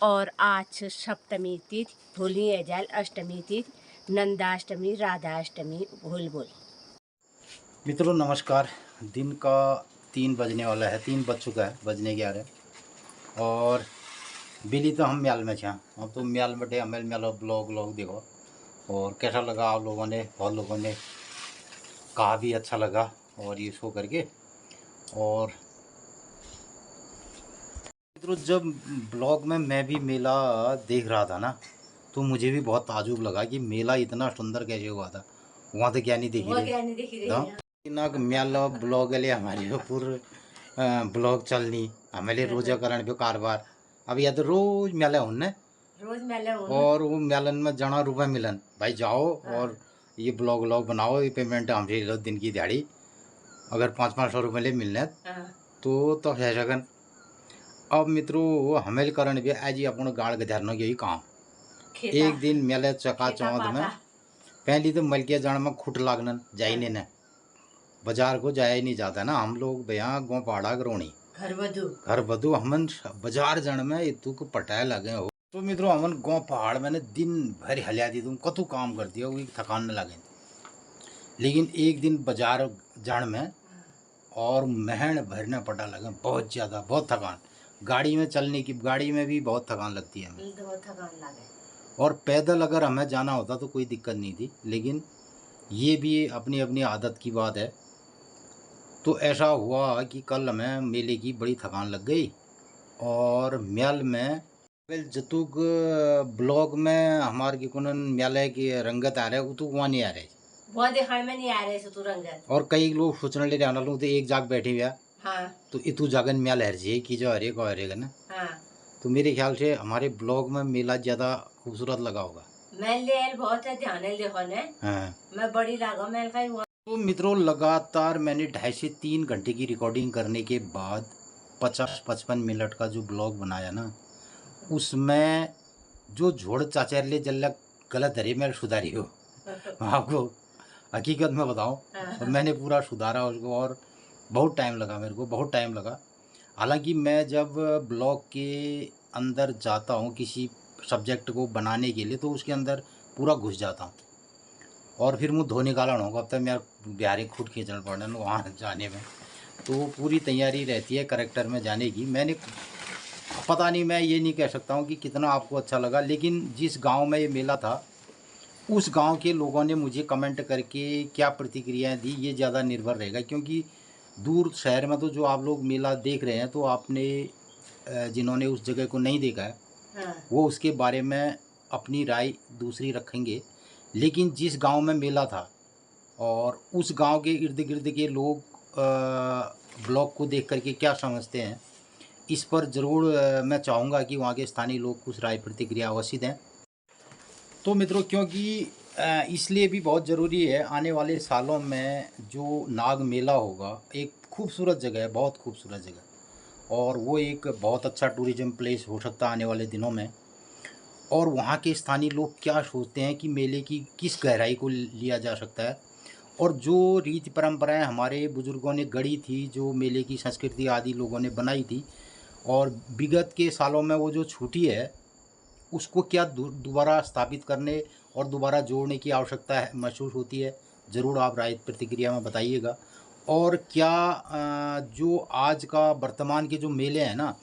और आज सप्तमी तिथि भूली जाल अष्टमी तिथि नंदाष्टमी राधाष्टमी भूल बोल। मित्रों नमस्कार। दिन का 3 बजने वाला है, 3 बज चुका है, बजने 11। और बिली तो हम म्याल में छे। अब तो म्याल बटे हमें म्यालो ब्लॉग देखो और कैसा लगा आप लोगों ने। बहुत लोगों ने कहा भी अच्छा लगा और ये शो करके। और मित्रों जब ब्लॉग में मैं भी मेला देख रहा था ना, तो मुझे भी बहुत ताजुब लगा कि मेला इतना सुंदर कैसे हुआ था। वहाँ तो क्या नहीं देखी रही ना म्यालो ब्लॉग ले हमारे ऊपर ब्लॉग चलनी हमें रोजाकरण पे कारबार। अब या तो रोज मेले होने और वो मेलन में जना रुपए मिलन भाई जाओ और ये ब्लॉग व्लॉग बनाओ, ये पेमेंट हमसे लो दिन की दिहाड़ी। अगर 500-500 रुपये ले मिलने तो है सकन। अब मित्रों हमें करण भी आज अपन गाड़ गधारना यही काम। एक दिन मेले चका चौंध में पहली तो मलकिया जान में खुट लागन जाइने ने बाजार को जाया ही नहीं जाता ना। हम लोग भैया गो पहाड़ा करोनी घर बधु हमन बाजार जाने में इतु को पटाए लगे हो। तो मित्रों हमन गो पहाड़ में दिन भर हलिया दी तुम कतु काम कर दिया वो थकान न लगे। लेकिन एक दिन बाजार जान में और महन भरने पटा लगे बहुत ज़्यादा, बहुत थकान। गाड़ी में चलने की गाड़ी में भी बहुत थकान लगती है हमें, बहुत थकान लगे। और पैदल अगर हमें जाना होता तो कोई दिक्कत नहीं थी, लेकिन ये भी अपनी अपनी आदत की बात है। तो ऐसा हुआ कि कल हमें मेले की बड़ी थकान लग गई और म्याल में जतुक ब्लॉग में हमारे की कुनन म्याले की रंगत आ रहे वो तो वहाँ नहीं आ रहे, वो दिखाने में नहीं आ रहे सो रंगत। और कई लोग सोचने ले जाना लोग तो एक जाग बैठे हुए तो इतु जागन म्याल हर जी की जो हरे को हरेगा ना। तो मेरे ख्याल से हमारे ब्लॉग में मेला ज्यादा खूबसूरत लगा होगा। मेल बहुत है ध्यान देखो ने। मैं बड़ी लागा मेल का। तो मित्रों लगातार मैंने 2.5 से 3 घंटे की रिकॉर्डिंग करने के बाद 50-55 मिनट का जो ब्लॉग बनाया ना, उसमें जो झोड़ चाचरले जल्लक गलत हरे मैं सुधारी हो आपको हकीकत में बताऊं तो मैंने पूरा सुधारा उसको और बहुत टाइम लगा, मेरे को बहुत टाइम लगा। हालांकि मैं जब ब्लॉग के अंदर जाता हूं किसी सब्जेक्ट को बनाने के लिए तो उसके अंदर पूरा घुस जाता हूं और फिर मुँह धो निकालना होगा। अब तक मेरा बिहारी खुद खींचना पड़ना वहाँ जाने में, तो पूरी तैयारी रहती है करेक्टर में जाने की। मैंने पता नहीं, मैं ये नहीं कह सकता हूँ कि कितना आपको अच्छा लगा, लेकिन जिस गांव में ये मेला था उस गांव के लोगों ने मुझे कमेंट करके क्या प्रतिक्रियाएं दी ये ज़्यादा निर्भर रहेगा। क्योंकि दूर शहर में तो जो आप लोग मेला देख रहे हैं तो आपने जिन्होंने उस जगह को नहीं देखा है वो उसके बारे में अपनी राय दूसरी रखेंगे। लेकिन जिस गांव में मेला था और उस गांव के इर्द गिर्द के लोग ब्लॉग को देख करके क्या समझते हैं इस पर ज़रूर मैं चाहूँगा कि वहाँ के स्थानीय लोग कुछ राय प्रतिक्रिया अवश्य दें। तो मित्रों क्योंकि इसलिए भी बहुत ज़रूरी है, आने वाले सालों में जो नाग मेला होगा एक खूबसूरत जगह है, बहुत खूबसूरत जगह, और वो एक बहुत अच्छा टूरिज़्म प्लेस हो सकता है आने वाले दिनों में। और वहाँ के स्थानीय लोग क्या सोचते हैं कि मेले की किस गहराई को लिया जा सकता है और जो रीति परंपराएं हमारे बुज़ुर्गों ने गढ़ी थी, जो मेले की संस्कृति आदि लोगों ने बनाई थी और विगत के सालों में वो जो छूटी है उसको क्या दोबारा स्थापित करने और दोबारा जोड़ने की आवश्यकता है महसूस होती है। ज़रूर आप राय प्रतिक्रिया में बताइएगा। और क्या जो आज का वर्तमान के जो मेले हैं ना,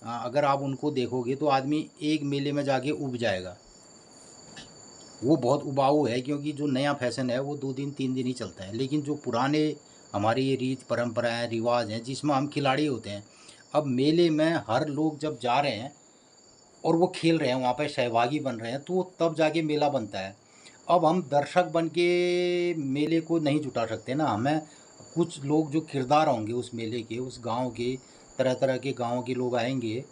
अगर आप उनको देखोगे तो आदमी एक मेले में जाके उब जाएगा, वो बहुत उबाऊ है। क्योंकि जो नया फैशन है वो 2 दिन 3 दिन ही चलता है, लेकिन जो पुराने हमारी ये रीत परंपराएं रिवाज हैं जिसमें हम खिलाड़ी होते हैं, अब मेले में हर लोग जब जा रहे हैं और वो खेल रहे हैं वहाँ पे सहभागी बन रहे हैं तो तब जाके मेला बनता है। अब हम दर्शक बन के मेले को नहीं जुटा सकते ना, हमें कुछ लोग जो किरदार होंगे उस मेले के, उस गांव के, तरह तरह के गाँव के लोग आएंगे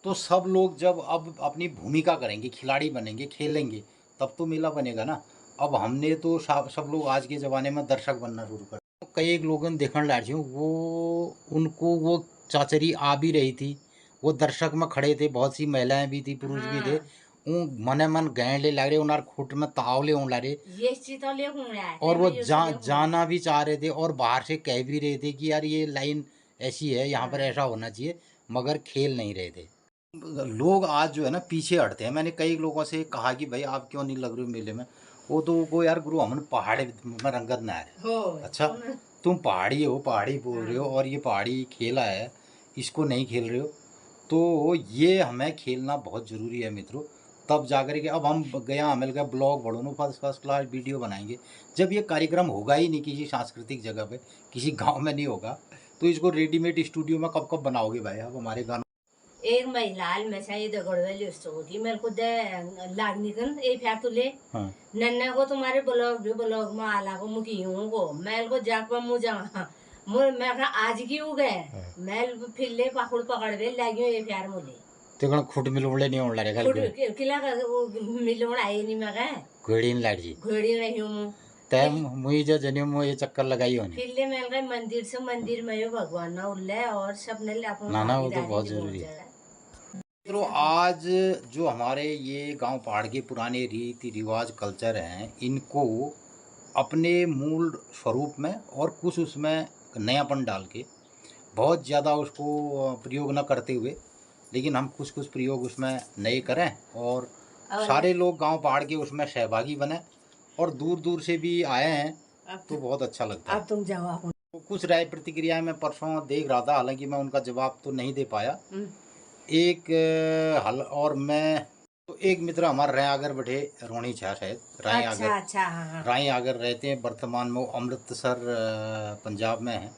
तो सब लोग जब अब अपनी भूमिका करेंगे, खिलाड़ी बनेंगे, खेलेंगे, तब तो मेला बनेगा ना। अब हमने तो सब लोग आज के ज़माने में दर्शक बनना शुरू कर तो कई एक लोगों ने देखने लग वो उनको वो चाचरी आ भी रही थी, वो दर्शक में खड़े थे, बहुत सी महिलाएं भी थी, पुरुष भी थे। मने मन गैंड ले लग रहे, उनार खुट में ताव ले ला रहे और वो जाना भी चाह रहे थे और बाहर से कह भी रहे थे कि यार ये लाइन ऐसी है, यहाँ पर ऐसा होना चाहिए, मगर खेल नहीं रहे थे। लोग आज जो है ना पीछे हटते हैं। मैंने कई लोगों से कहा कि भाई आप क्यों नहीं लग रहे हो मेले में। वो यार गुरु हमने पहाड़ी में रंगत ना है। अच्छा तुम पहाड़ी हो, पहाड़ी बोल रहे हो और ये पहाड़ी खेला है, इसको नहीं खेल रहे हो। तो ये हमें खेलना बहुत ज़रूरी है मित्रों। तब जाकर के अब हम गया मिल गया ब्लॉग बढ़ो फर्स्ट फर्स्ट क्लास वीडियो बनाएंगे। जब ये कार्यक्रम होगा ही नहीं किसी सांस्कृतिक जगह पे, किसी गांव में नहीं होगा, तो इसको रेडीमेड स्टूडियो में कब कब बनाओगे भाई आप हमारे गानों। एक महिला में से ये दगड़वेली होती मेरे को दे लागनी कन ए फिर तुले हाँ नन्ना को तुम्हारे ब्लॉग में आला को मुकी हूँ को मैल को जाकर मुझे मैं कहा आज की हो गए मैल फिर ले पकड़ पकड़ दे लागियो ए फिर मुले ते कण खुट मिलवले नहीं होणार है खुट किला का वो मिलवण आई नहीं मैं कहा घोड़ी लाट जी घोड़ी नहीं हूँ तय मुई जो जने मु ये चक्कर लगाई होने फिर ले मैल गए मंदिर से मंदिर में यो भगवान ना उल्ले और सब ने अपन ना वो तो बहुत जरूरी है। तो आज जो हमारे ये गांव पहाड़ के पुराने रीति रिवाज कल्चर हैं, इनको अपने मूल स्वरूप में और कुछ उसमें नयापन डाल के बहुत ज़्यादा उसको प्रयोग न करते हुए, लेकिन हम कुछ कुछ प्रयोग उसमें नए करें और सारे लोग गांव पहाड़ के उसमें सहभागी बने और दूर दूर से भी आए हैं तो बहुत अच्छा लगता है। अब तुम जवाब तो कुछ राय प्रतिक्रिया मैं परसों देख रहा था, हालांकि मैं उनका जवाब तो नहीं दे पाया। एक हल और मैं तो एक मित्र हमारे राय आगर बैठे रोणी छा शायद राय आगर अच्छा हाँ। राय आगर रहते हैं, वर्तमान में वो अमृतसर पंजाब में है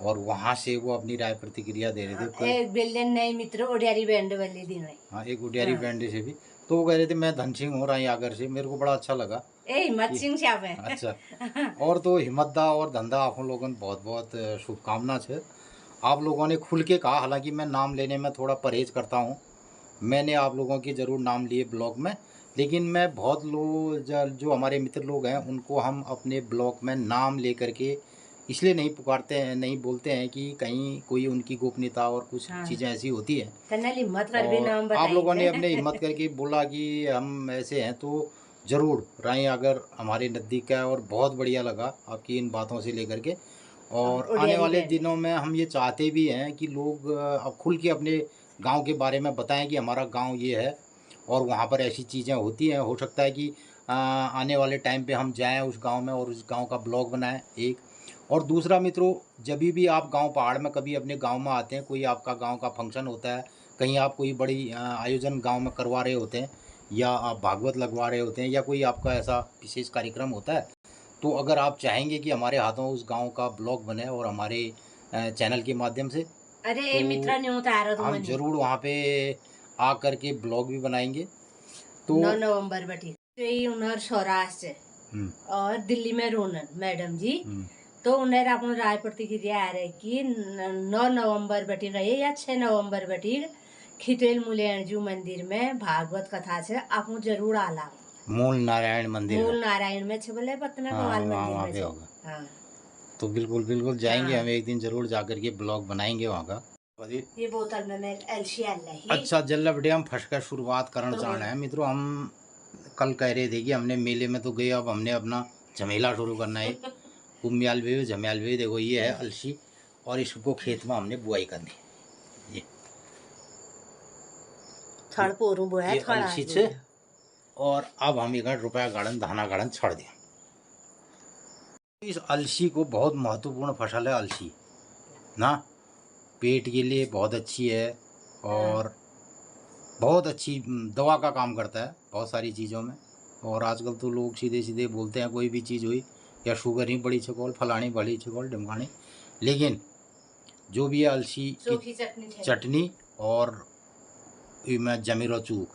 और वहाँ से वो अपनी राय प्रतिक्रिया दे रहे थे। एक बिल्डिंग नहीं मित्र उडियारी बैंड वाले दिन है। हाँ एक उडियारी बैंड से भी तो वो कह रहे थे मैं धन सिंह हूँ राय आगर से, मेरे को बड़ा अच्छा लगा। हिम्मत सिंह साहब है। अच्छा और तो हिम्मतदा और धंधा आप लोगों ने बहुत बहुत शुभकामना है। आप लोगों ने खुल के कहा, हालांकि मैं नाम लेने में थोड़ा परहेज करता हूँ, मैंने आप लोगों के ज़रूर नाम लिए ब्लॉग में, लेकिन मैं बहुत लोग जो हमारे मित्र लोग हैं उनको हम अपने ब्लॉग में नाम ले करके इसलिए नहीं पुकारते हैं, नहीं बोलते हैं कि कहीं कोई उनकी गोपनीयता और कुछ चीज़ें ऐसी होती है। नाम आप लोगों ने अपने हिम्मत करके बोला कि हम ऐसे हैं, तो ज़रूर राय अगर हमारे नज़दीक है और बहुत बढ़िया लगा आपकी इन बातों से लेकर के। और आने वाले दिनों में हम ये चाहते भी हैं कि लोग अब खुल के अपने गांव के बारे में बताएं कि हमारा गांव ये है और वहाँ पर ऐसी चीज़ें होती हैं। हो सकता है कि आने वाले टाइम पे हम जाएं उस गांव में और उस गांव का ब्लॉग बनाएं एक। और दूसरा मित्रों, जब भी आप गांव पहाड़ में कभी अपने गांव में आते हैं, कोई आपका गांव का फंक्शन होता है, कहीं आप कोई बड़ी आयोजन गांव में करवा रहे होते हैं या आप भागवत लगवा रहे होते हैं या कोई आपका ऐसा विशेष कार्यक्रम होता है, तो अगर आप चाहेंगे कि हमारे हाथों उस गांव का ब्लॉग बने और हमारे चैनल के माध्यम से, अरे तो मित्र नहीं होता हम जरूर वहाँ पे आ करके ब्लॉग भी बनाएंगे। तो 9 नवंबर बटी उन्हें सौराष्ट्र और दिल्ली में रोनन मैडम जी, तो उन्हें अपन राय प्रतिक्रिया आ रही कि 9 नवंबर बटी गए या 6 नवंबर बटी खितेल मूल्यजू मंदिर में भागवत कथा से आप जरूर आला। मूल नारायण मंदिर, मूल नारायण में बोले पतना गोपाल मंदिर में होगा। हाँ तो बिल्कुल बिल्कुल जाएंगे। हम एक दिन जरूर जाकर के ब्लॉग बनाएंगे वहाँ का। ये बोतल में मैं अलसी अच्छा जल्ला बेटे हम फटकर शुरुआत करना चाह रहे हैं मित्रों। हम कल कह रहे थे कि हमने मेले में तो गए, अब हमने अपना झमेला शुरू करना है। कुम्याल भी झमेल भी देखो ये है अलसी और इसको खेत में हमने बुआई करनी है। ये अलसी छे और अब हम एक रुपया गार्डन धाना गार्डन छोड़ दें। इस अलसी को बहुत महत्वपूर्ण फसल है अलसी ना, पेट के लिए बहुत अच्छी है और बहुत अच्छी दवा का काम करता है बहुत सारी चीज़ों में। और आजकल तो लोग सीधे सीधे बोलते हैं कोई भी चीज़ हुई या शुगर ही बड़ी छकोल फलानी बड़ी छकोल ढमकानी, लेकिन जो भी है अलसी की चटनी और मैं जमीर और चूक,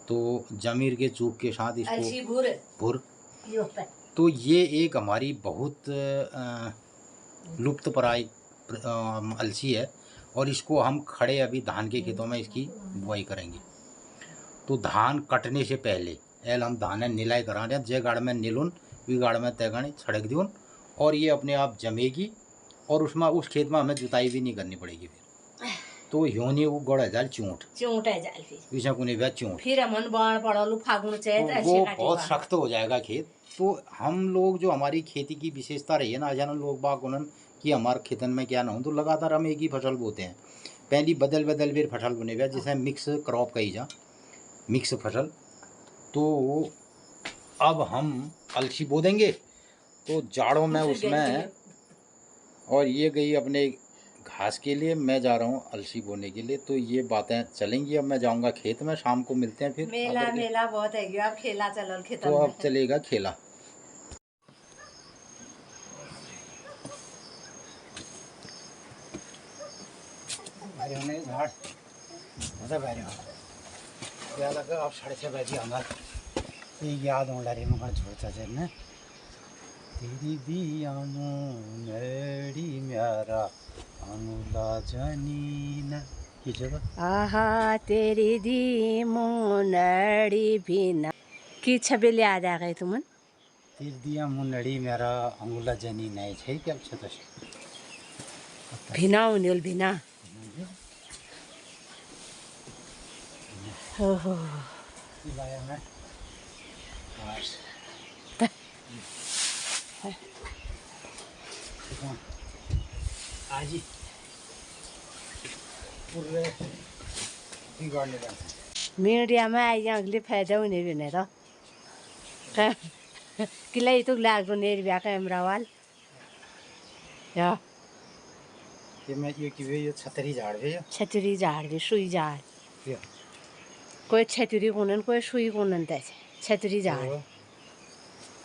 तो जमीर के चूक के साथ इसको भुर, तो ये एक हमारी बहुत लुप्तप्राय अलसी है और इसको हम खड़े अभी धान के खेतों में इसकी बुआई करेंगे। तो धान कटने से पहले एल हम धान निलाई करा रहे हैं, जे गाड़ में नीलून वी गाड़ में तैगानी छड़क दून और ये अपने आप जमेगी और उसमें उस खेत में हमें जुताई भी नहीं करनी पड़ेगी। फिर तो योनी वो गड़ जाल चूंट है जाल फिर कुने भी चूंट फिर हमन बाण पड़लू फागुन चाहिए तो वो बहुत सख्त हो जाएगा खेत। तो हम लोग जो हमारी खेती की विशेषता रही है ना, जाना लोग बाग उन्हन कि हमारे खेतन में क्या ना हो, तो लगातार हम एक ही फसल बोते हैं। पहली बदल बदल बेर फसल बने हुआ जिसे मिक्स क्रॉप कही जा, मिक्स फसल। तो अब हम अलसी बो देंगे तो जाड़ों में उसमें, और ये गई अपने घास के लिए, मैं जा रहा हूँ अलसी बोने के लिए। तो ये बातें चलेंगी। अब मैं जाऊंगा खेत में, शाम को मिलते हैं फिर। मेला मेला बहुत है, अब खेला चलो खेत तो में। अब चलेगा खेला। झाड़ क्या लगा आप 6:30 बजे आना याद हो रही मगर छोड़ता चलना तेरी दिया मोनड़ी म्यारा अनुला जनीना ये जगह आहा तेरी दी मोनड़ी बिना की छबेले याद आ गए तुमन। तेरी दिया मोनड़ी म्यारा अनुला जनीना है क्या अच्छा तो भिना उन्हें भिना हो हो लाया मैं आज ही पूरे बिगाड़ने का मीडिया में आई अगले फायदा उन्हें भी नहीं तो किला तो लागू नहीं ब्या कैमरा वाल या ये मैं ये छतरी झाड़ है छतरी झाड़ भी सुई झाड़ ये कोई छतरी कोनन कोई सुई कोनन त्याचे छतरी झाड़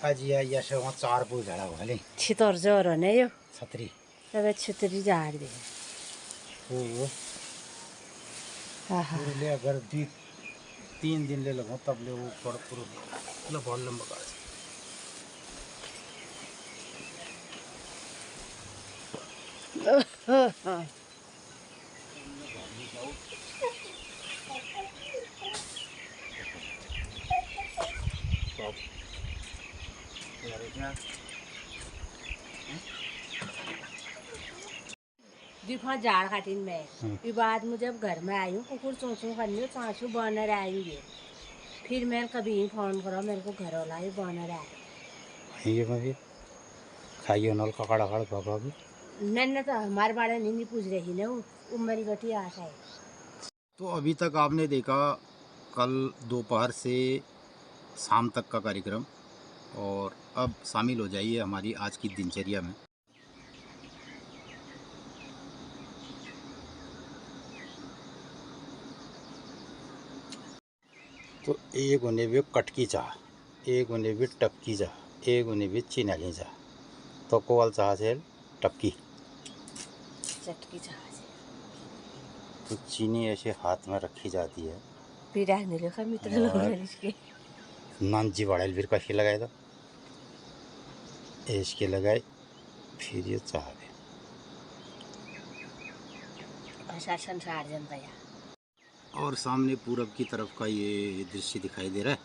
आज या से वहाँ 4 फूल झाड़ा वाले छितोर जोर ने यो छतरी तब छतरी झाड़ दे ओ आहा ले अगर 3 दिन ले लगो तब ले वो पूरा बहुत लंबा काट देखो झाड़ काटिन में फिर बाद में जब घर में आई हूँ कुकुर चोचू करनी चाचू बॉनर आएंगे फिर मैं कभी फोन करो मेरे को घर वाला ही बॉनर आए ये मैं भी खाइए नल का काड़ा काड़ बाबा भी मैंने तो हमारे बारे नहीं पूछ रही ना वो मेरी बेटी आशा है। तो अभी तक आपने देखा कल दोपहर से शाम तक का कार्यक्रम, और अब शामिल हो जाइए हमारी आज की दिनचर्या में। तो एक होने भी कटकी चाह, एक होने भी टपकी चाह, एक होने भी चिनाली चाह। तो कोवाल चाह से टपकी चटकी चाह तो चीनी ऐसे हाथ में रखी जाती है। फिर रहने लगा मित्र लोग इसके नानजी वाड़ेल फिर कशी लगाए तो इसके लगाए फिर ये चाह दे संसार जनता या। और सामने पूरब की तरफ का ये दृश्य दिखाई दे रहा है,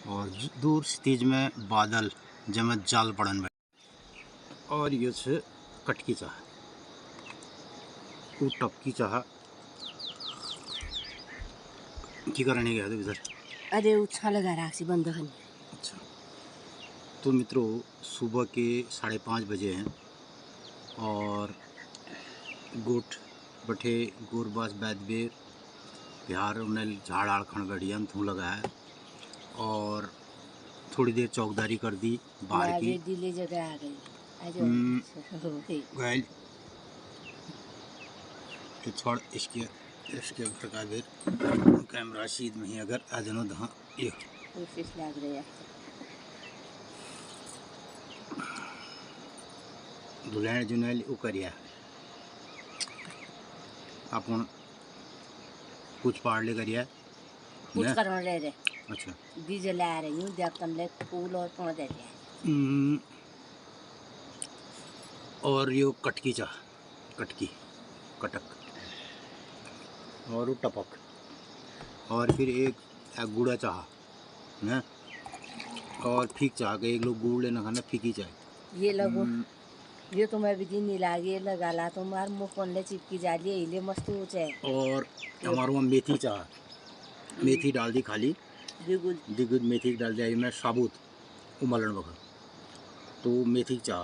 और दूर क्षितिज में बादल जमे जाल पड़न में, और ये से कटकी चाह वो टपकी चाह की करने गया था इधर। अरे उछा लगा राखी बंद करनी। अच्छा तो मित्रों सुबह के 5:30 बजे हैं, और गोट बठे गोरबास बैदबेर बिहार उन्हें झाड़ आड़ खड़गड़िया थू लगाया, और थोड़ी देर चौकदारी कर दी बाहर की। दिल्ली जगह आ गई तो छोड़ इसके प्रकार कैमरा शीद में ही अगर अजनो दहा ये कोशिश लग रही है दुलैन जुनैल वो करिया अपन कुछ पाड़ ले करिया कुछ करने ले रहे। अच्छा डीजे ला रही हूँ जब तुम ले फूल और पौधे दे और यो कटकी चाह कटकी कटक और टपक, और फिर एक गुड़ा चाह ना, और फीक चाह के एक लोग गुड़ लेना खाना फीकी चाह ये लगो ये तुम्हें भी नहीं लागे लगा ला तुम्हार मुँह कौन ले चिपकी जा रही है इले मस्त ऊँचे। और हमारे वहाँ मेथी चाह, मेथी डाल दी खाली दिगुद मेथी डाल दिया मैं साबुत उमलन वक्त तो मेथी चाह,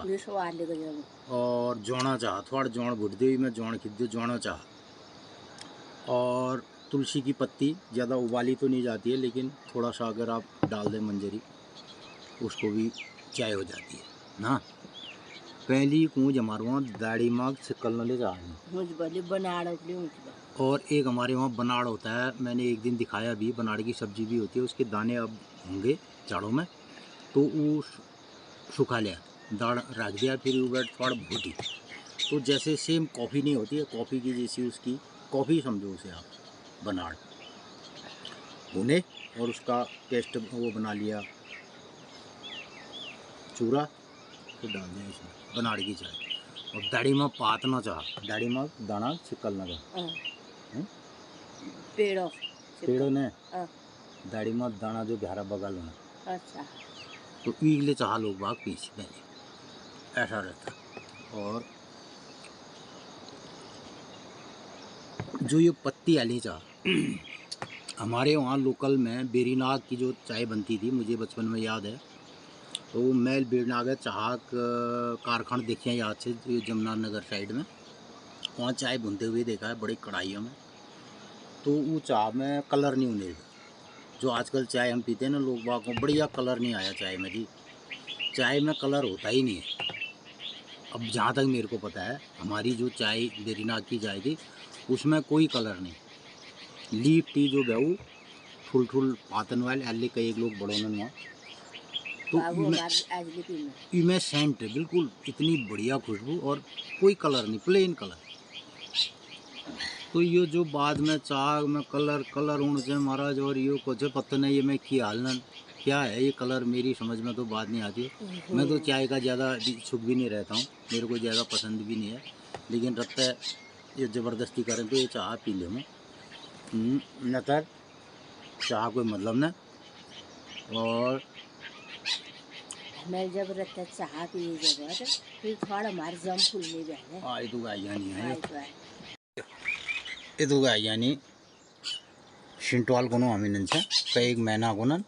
और जोना चाह थोड़ा जोन भुट दी मैं जोन खिद जोना चाह और तुलसी की पत्ती ज़्यादा उबाली तो नहीं जाती है, लेकिन थोड़ा सा अगर आप डाल दें मंजरी, उसको भी चाय हो जाती है ना। पहली कूंज हमारे वहाँ दाढ़ी माग सिकल ले जा और एक हमारे वहाँ बनाड़ होता है, मैंने एक दिन दिखाया भी, बनाड़ की सब्जी भी होती है, उसके दाने अब होंगे जाड़ों में, तो वो सुखा लिया, दाढ़ रख दिया, फिर वो थोड़ा भूटी, तो जैसे सेम कॉफ़ी नहीं होती है, कॉफ़ी की जैसी उसकी कॉफ़ी समझो उसे आप, बनाड़ भुने और उसका पेस्ट वो बना लिया चूरा, फिर डाल दिया इसमें बनाड़ की चाय। और दाढ़ी में पात ना चाह, दाढ़ी में दाना छिकल ना चाह, पेड़ों ने दाढ़ी में दाना जो गहरा बगल होना, अच्छा, तो ईगले चाह लोग बाग पीछे पहले ऐसा रहता। और जो ये पत्ती वाली चाह हमारे वहाँ लोकल में बेरीनाग की जो चाय बनती थी, मुझे बचपन में याद है, तो मैं बेरीनाग चाह कारखाना देखे हैं याद से, जमुना नगर साइड में, वहाँ चाय भुनते हुए देखा है बड़ी कढ़ाइयों में, तो वो चाय में कलर नहीं होने, जो आजकल चाय हम पीते हैं ना लोग बाग को, बढ़िया कलर नहीं आया चाय में जी, चाय में कलर होता ही नहीं है। अब जहाँ तक मेरे को पता है, हमारी जो चाय बेरीनाग की चाय थी उसमें कोई कलर नहीं, लीफ टी जो गऊ ठुल ठुल पातन वाले अल्ले कई एक लोग बड़ों में, तो इमें सेंट है बिल्कुल, इतनी बढ़िया खुशबू और कोई कलर नहीं, प्लेन कलर। तो ये जो बाद में चाय में कलर उड़ जाए महाराज, और ये कुछ पता नहीं ये मैं क्या है ये कलर, मेरी समझ में तो बात नहीं आती है। मैं तो चाय का ज़्यादा इच्छुक भी नहीं रहता हूँ, मेरे को ज़्यादा पसंद भी नहीं है, लेकिन रखता है ये ज़बरदस्ती करें तो ये चाय पी ले मैं, न तर चाय कोई मतलब न। और मैं जब रखता चाय पिए जब फिर थोड़ा हमारे जम फूलने बहने आई तो गाय यानी है ये तो गाय यानी शिंटवाल को हमीन से कई महीना को न।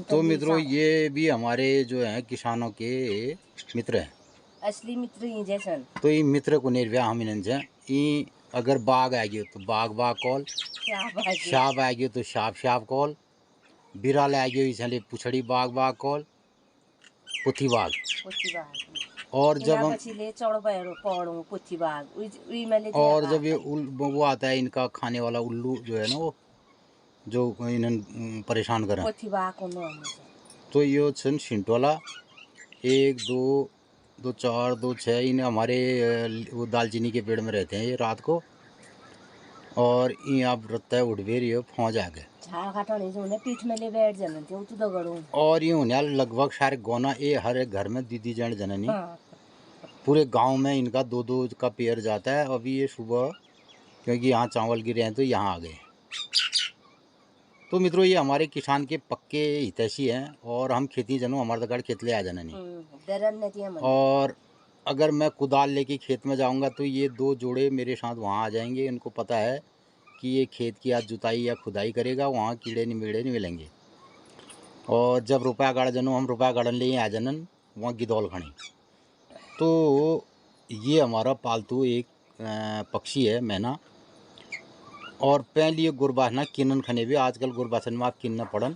तो मित्रों ये भी हमारे जो हैं किसानों के मित्र हैं, असली मित्र ही जैसा। तो ये मित्र को निर्व्या हमीन से ये अगर बाघ आ गयो तो बाघ कॉल, शाप आ गयो तो शाप कॉल, बिराल आ गयो इसलिए पुछड़ी बाघ कॉल, पुथी बाघ। और जब हम और जब ये वो आता है इनका खाने वाला उल्लू जो है ना, वो जो इन्हें परेशान करें, तो ये छन शिंटवाला 1 2 2 4 2 6 इन हमारे वो दालचीनी के पेड़ में रहते हैं ये रात को, और ये आप रत्ता है उठवेर ये फौज आ गए पीठ में ले बैठ जाना, और ये होने लगभग सारे गोना ये हर एक घर में दीदी जन जननी, पूरे गांव में इनका 2-2 का पेयर जाता है। अभी ये सुबह क्योंकि यहाँ चावल गिरे हैं तो यहाँ आ गए। तो मित्रों ये हमारे किसान के पक्के हितैषी हैं, और हम खेती जनो हमारे तक खेत ले आ जाना नहीं, और अगर मैं कुदाल लेके खेत में जाऊंगा तो ये 2 जोड़े मेरे साथ वहाँ आ जाएंगे, इनको पता है कि ये खेत की आज जुताई या खुदाई करेगा, वहाँ कीड़े निमेड़े नहीं मिलेंगे। और जब रुपया गाड़ जनो हम रुपया गाड़न ले आ जानन वहाँ गिदौल खड़ी। तो ये हमारा पालतू एक पक्षी है मैना, और पहले ये गुरबासना किन्नन खने भी, आजकल गुरबासन में आप किन्न पड़न,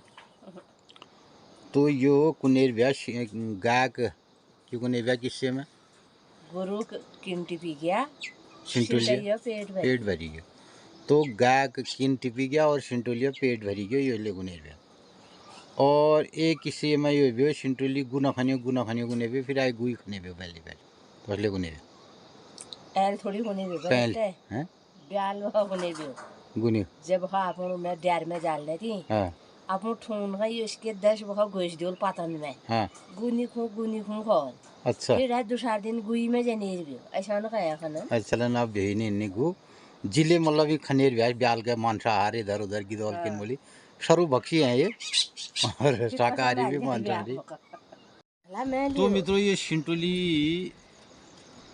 तो यो कुनेर व्यास गायक क्यों कुनेर व्यास किस्से में गुरु किन टिपी गया शिंटोलिया पेट भरी गया, तो गायक किन टिपी गया और शिंटोलिया पेट भरी गया, ये ले गुनेर व्यास। और एक किस्से में ये भी शिंटोली गुना खने गुने भी, फिर आए गुई खने भी पहले गुने भी एल थोड़ी होने भी पहले हैं ब्याल होने भी गुनी जब हाँ अपन मैं डैर में जाल रही थी, हाँ अपन ठून गई उसके 10 वह घोष दियोल पातन में, हाँ गुनी खूं खोल, अच्छा फिर है दूसरा दिन गुई में जनेर भी ऐसा ना खाया खाना, अच्छा ना भी नहीं गु जिले मतलब ये खनेर व्यास ब्याल के मांसाहार इधर उधर की दौल किन बोली शरु भक्षी हैं ये, और शाकाहारी भी मांसाहारी। तो मित्रों ये शिंटोली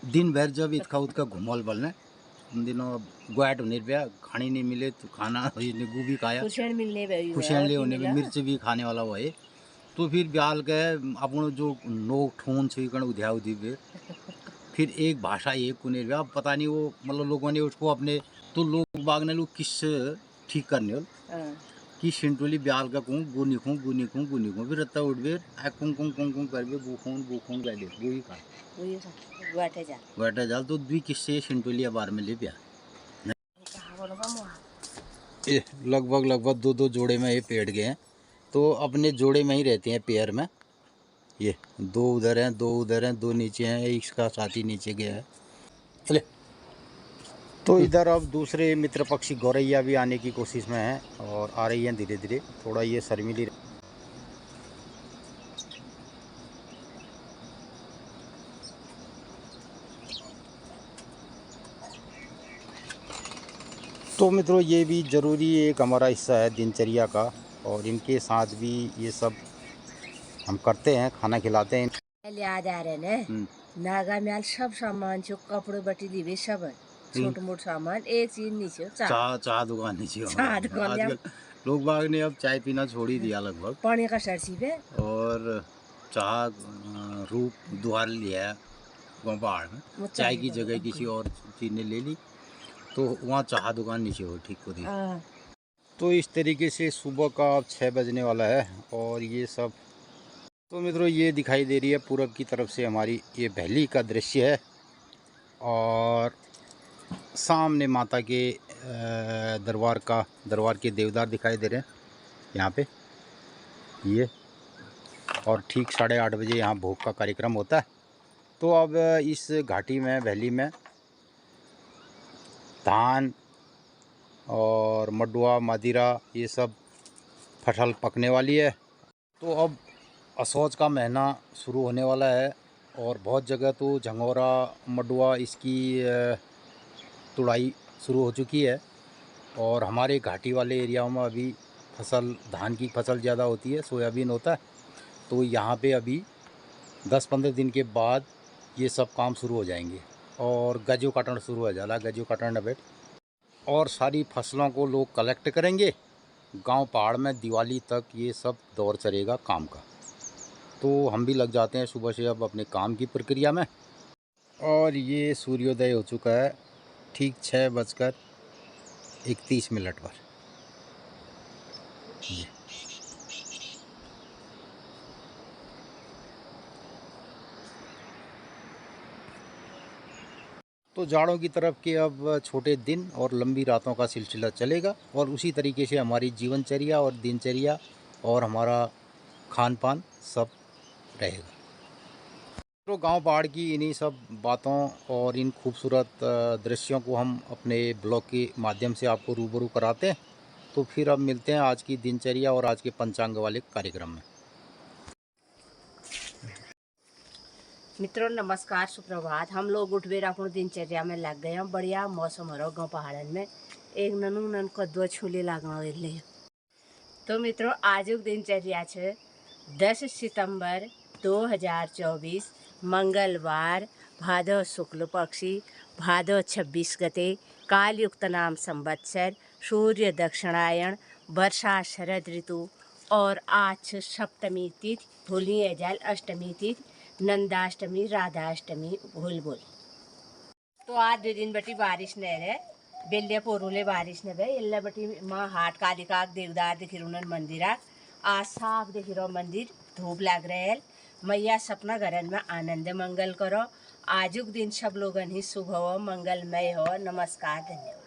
दिन भर जब इसका उसका घुमौल बलने उन दिनों गोयाट होने पे खाने नहीं मिले तो खाना नींबू भी खाया, खुशियाँ ले होने पे मिर्च भी खाने वाला हुआ है, तो फिर ब्याल के अपन जो नोक ठून छुकण उध्या उधी पे फिर एक भाषा एक कुने अब पता नहीं वो मतलब लोगों ने उसको अपने तो लोग बाग ने लोग किस ठीक करने हो कि सिंटोली ब्याल का कहूँ गुनिखूँ फिर रत्ता उठ बेर आ कुंग कर बे बुखून कर दे वही का वाटे जाल तो द्वी किस्से सिंटोली बार में ले प्या ये लगभग दो जोड़े में ये पेड़ गए हैं तो अपने जोड़े में ही रहते हैं पेयर में। ये दो उधर हैं दो नीचे हैं एक इसका साथी नीचे गया है। चले तो इधर अब दूसरे मित्र पक्षी गौरैया भी आने की कोशिश में है और आ रही हैं धीरे धीरे थोड़ा ये शर्मीली। तो मित्रों ये भी ज़रूरी एक हमारा हिस्सा है दिनचर्या का और इनके साथ भी ये सब हम करते हैं खाना खिलाते हैं। याद आ रहे ने नागा में सब सामान जो कपड़े बटी दिवे सब छोट मोट सामान एक चीज नीचे चाह दुकान नीचे आजकल लोग बाग ने अब चाय पीना छोड़ ही दिया लगभग पानी का सरसी पे और चाह रूप दुहार लिया गाँव पहाड़ में चाय की जगह किसी और चीज़ ने ले ली तो वहाँ चाह दुकान नीचे हो ठीक हो रही। तो इस तरीके से सुबह का 6 बजने वाला है और ये सब तो मित्रों ये दिखाई दे रही है पूरब की तरफ से हमारी ये वैली का दृश्य है और सामने माता के दरबार के देवदार दिखाई दे रहे हैं यहाँ पे ये और ठीक 8:30 बजे यहाँ भोग का कार्यक्रम होता है। तो अब इस घाटी में वैली में धान और मडुआ मदिरा ये सब फसल पकने वाली है। तो अब असौज का महीना शुरू होने वाला है और बहुत जगह तो झंगोरा मडुआ इसकी तुड़ाई शुरू हो चुकी है और हमारे घाटी वाले एरियाओं में अभी फसल धान की फसल ज़्यादा होती है सोयाबीन होता है। तो यहाँ पे अभी 10-15 दिन के बाद ये सब काम शुरू हो जाएंगे और गजो काटना शुरू हो जाला गजो काटना बैठ और सारी फसलों को लोग कलेक्ट करेंगे। गांव पहाड़ में दिवाली तक ये सब दौर चलेगा काम का। तो हम भी लग जाते हैं सुबह से अब अपने काम की प्रक्रिया में और ये सूर्योदय हो चुका है ठीक 6:31 पर। तो जाड़ों की तरफ के अब छोटे दिन और लंबी रातों का सिलसिला चलेगा और उसी तरीके से हमारी जीवनचर्या और दिनचर्या और हमारा खान पान सब रहेगा। तो गांव पहाड़ की इन्हीं सब बातों और इन खूबसूरत दृश्यों को हम अपने ब्लॉग के माध्यम से आपको रूबरू कराते हैं। तो फिर अब मिलते हैं आज की दिनचर्या और आज के पंचांग वाले कार्यक्रम में। मित्रों नमस्कार सुप्रभात। हम लोग उठबेर अपन दिनचर्या में लग गए हैं। बढ़िया मौसम हो गाँव पहाड़न में एक नन कद्दू छोले लागना ले। तो मित्रों आज दिनचर्या है 10 सितंबर 2024 मंगलवार भादव शुक्ल पक्षी भादव 26 गते कालयुक्त नाम संवत्सर सूर्य दक्षिणायण वर्षा शरद ऋतु और आज सप्तमी तिथि होली एजाल अष्टमी तिथि नंदाष्टमी राधाष्टमी भूल बोल। तो आज 2 दिन बटी बारिश नहीं रहे बेल्ले पोरूले बारिश ने भाई इल्ला बटी माँ हाट कालिका देवदार दिखिरुनन मंदिरा आज साफ दिखिरो मंदिर धूप लाग रहे मैया सपना घरन में आनंद मंगल करो। आजुक दिन सब लोगन ही शुभ हो मंगलमय हो। नमस्कार धन्यवाद।